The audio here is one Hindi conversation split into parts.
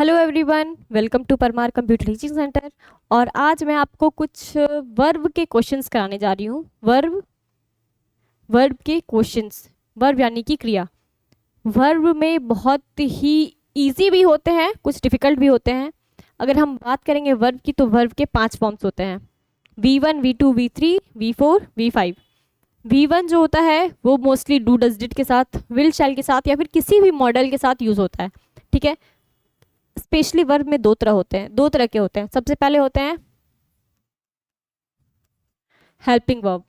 Hello everyone, welcome to Parmar computer teaching centre. और आज मैं आपको कुछ वर्ब के क्वेश्चंस कराने जा रही हूँ। वर्ब वर्ब के क्वेश्चंस। वर्ब यानी कि क्रिया। वर्ब में बहुत ही इजी भी होते हैं, कुछ डिफिकल्ट भी होते हैं। अगर हम बात करेंगे वर्ब की, तो वर्ब के 5 फॉर्म्स होते हैं: V1, V2, V3, V4, V5। V1 जो होता है वो मोस्टली डू डज डिड के साथ, विल शैल के साथ, या फिर किसी भी मॉडल के साथ यूज होता है। ठीक है। स्पेशली वर्ब में दो तरह के होते हैं। सबसे पहले होते हैं हेल्पिंग वर्ब,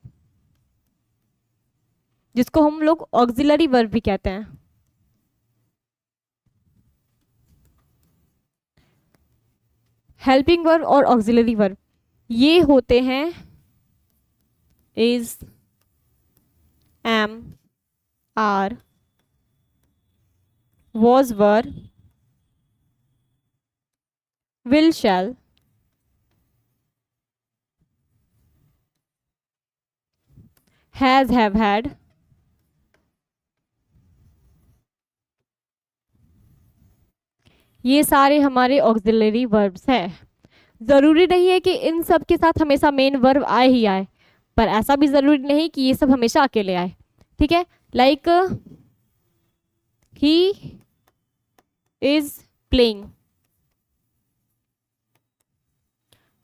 जिसको हम लोग ऑक्सिलरी वर्ब भी कहते हैं। हेल्पिंग वर्ब और ऑक्सिलरी वर्ब ये होते हैं is, am, are, was, were, will, shall, has, have, had, ये सारे हमारे ऑक्सिलरी वर्ब्स हैं। जरूरी नहीं है कि इन सब के साथ हमेशा मेन वर्ब आए ही आए, पर ऐसा भी जरूरी नहीं कि ये सब हमेशा अकेले आए। ठीक है। Like he is playing.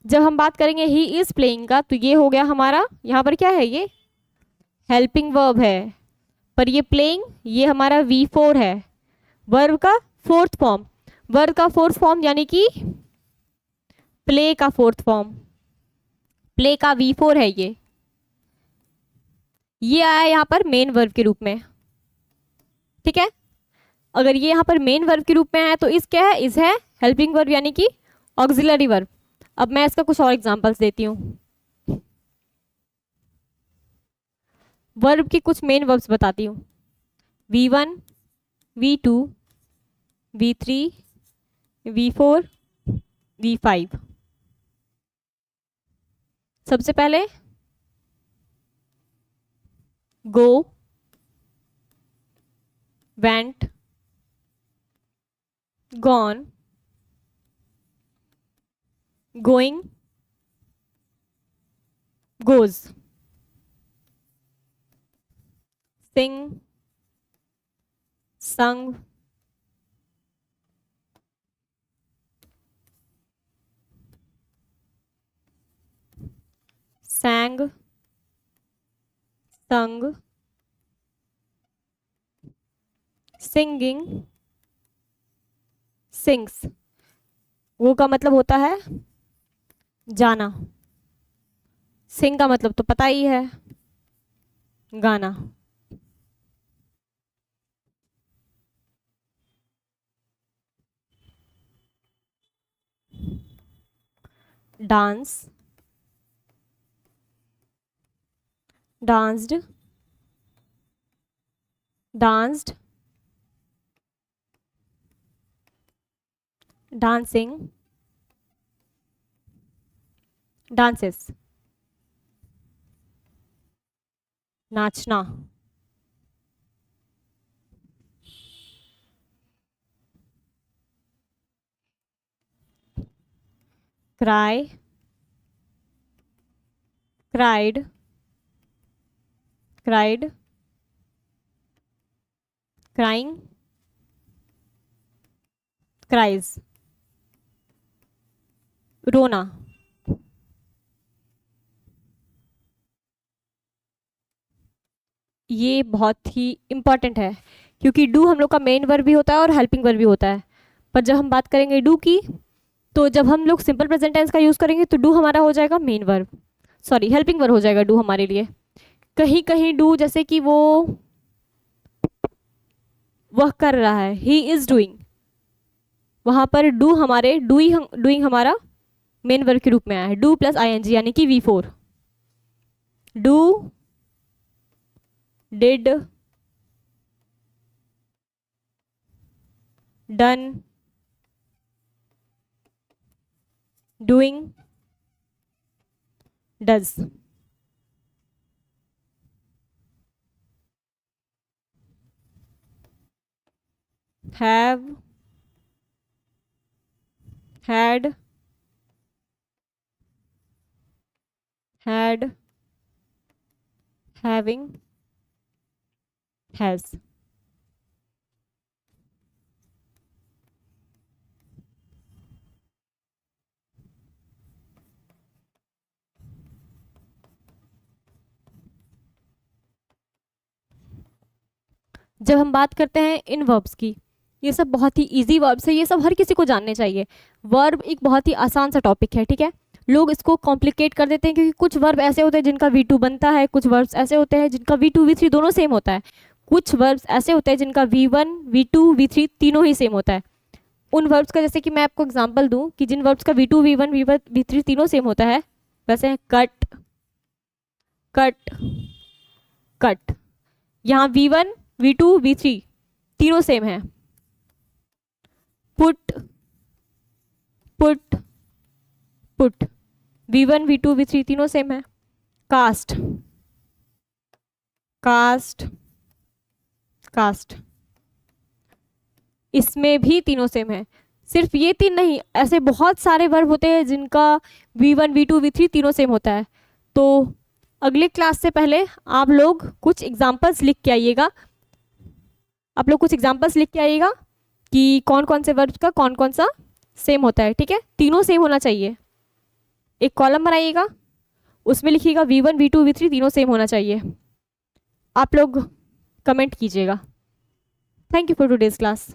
जब हम बात करेंगे ही इज प्लेइंग का, तो ये हो गया हमारा, यहाँ पर क्या है, ये हेल्पिंग वर्ब है। पर ये प्लेइंग, ये हमारा V4 है, वर्ब का फोर्थ फॉर्म। वर्ब का फोर्थ फॉर्म यानी कि प्ले का फोर्थ फॉर्म, प्ले का V4 है ये आया यहाँ पर मेन वर्ब के रूप में। ठीक है। अगर ये यहाँ पर मेन वर्ब के रूप में आया, तो इस क्या है, इस है हेल्पिंग वर्ब यानी कि ऑक्सिलरी वर्ब। अब मैं इसका कुछ और एग्जांपल्स देती हूँ। वर्ब के कुछ मेन वर्ब्स बताती हूँ: V1, V2, V3, V4, V5। सबसे पहले गो, वेंट, गॉन, गोइंग, गोज, सिंग, संग, sang, संग, सिंगिंग, सिंग्स। वो का मतलब होता है जाना। सिंग का मतलब तो पता ही है, गाना। Dance, danced, danced, dancing, dances, नाचना, cry, cried, cried, crying, cries, रोना। ये बहुत ही इंपॉर्टेंट है, क्योंकि डू हम लोग का मेन वर्ब भी होता है और हेल्पिंग वर्ब भी होता है। पर जब हम बात करेंगे डू की, तो जब हम लोग सिंपल प्रेजेंट टेंस का यूज करेंगे, तो डू हमारा हो जाएगा main verb, sorry helping verb हो जाएगा डू हमारे लिए। कहीं कहीं डू, जैसे कि वह कर रहा है, ही इज डूइंग, वहां पर डू हमारे डूइंग हमारा मेन वर्ब के रूप में आया है, डू प्लस आईएनजी यानी कि V4। Do, did, done, doing, does. Have, had, had, having, has. जब हम बात करते हैं इन वर्ब्स की, ये सब बहुत ही इजी वर्ब्स है, ये सब हर किसी को जानने चाहिए। वर्ब एक बहुत ही आसान सा टॉपिक है, ठीक है। लोग इसको कॉम्प्लिकेट कर देते हैं क्योंकि कुछ वर्ब ऐसे होते हैं जिनका V2 बनता है, कुछ वर्ब्स ऐसे होते हैं जिनका V2 V3 दोनों सेम होता है, कुछ वर्ब्स ऐसे होते हैं जिनका V1 V2 V3 तीनों ही सेम होता है। उन वर्ब्स का जैसे कि मैं आपको एग्जांपल दूं कि जिन वर्ब्स का V2 V1 V3 तीनों सेम होता है, वैसे हैं कट, कट, कट। यहाँ V1 V2 V3 तीनों सेम है। Put, put, put, V1 V2 V3 तीनों सेम है। कास्ट, कास्ट, कास्ट, इसमें भी तीनों सेम है। सिर्फ ये तीन नहीं, ऐसे बहुत सारे वर्ब होते हैं जिनका V1 V2 V3 तीनों सेम होता है। तो अगले क्लास से पहले आप लोग कुछ एग्जांपल्स लिख के आइएगा, आप लोग कुछ एग्जांपल्स लिख के आइएगा कि कौन कौन से वर्ब्स का कौन कौन सा सेम होता है, ठीक है। तीनों सेम होना चाहिए। एक कॉलम बनाइएगा, उसमें लिखिएगा V1 V2 V3 तीनों सेम होना चाहिए। आप लोग कमेंट कीजिएगा। Thank you for today's class.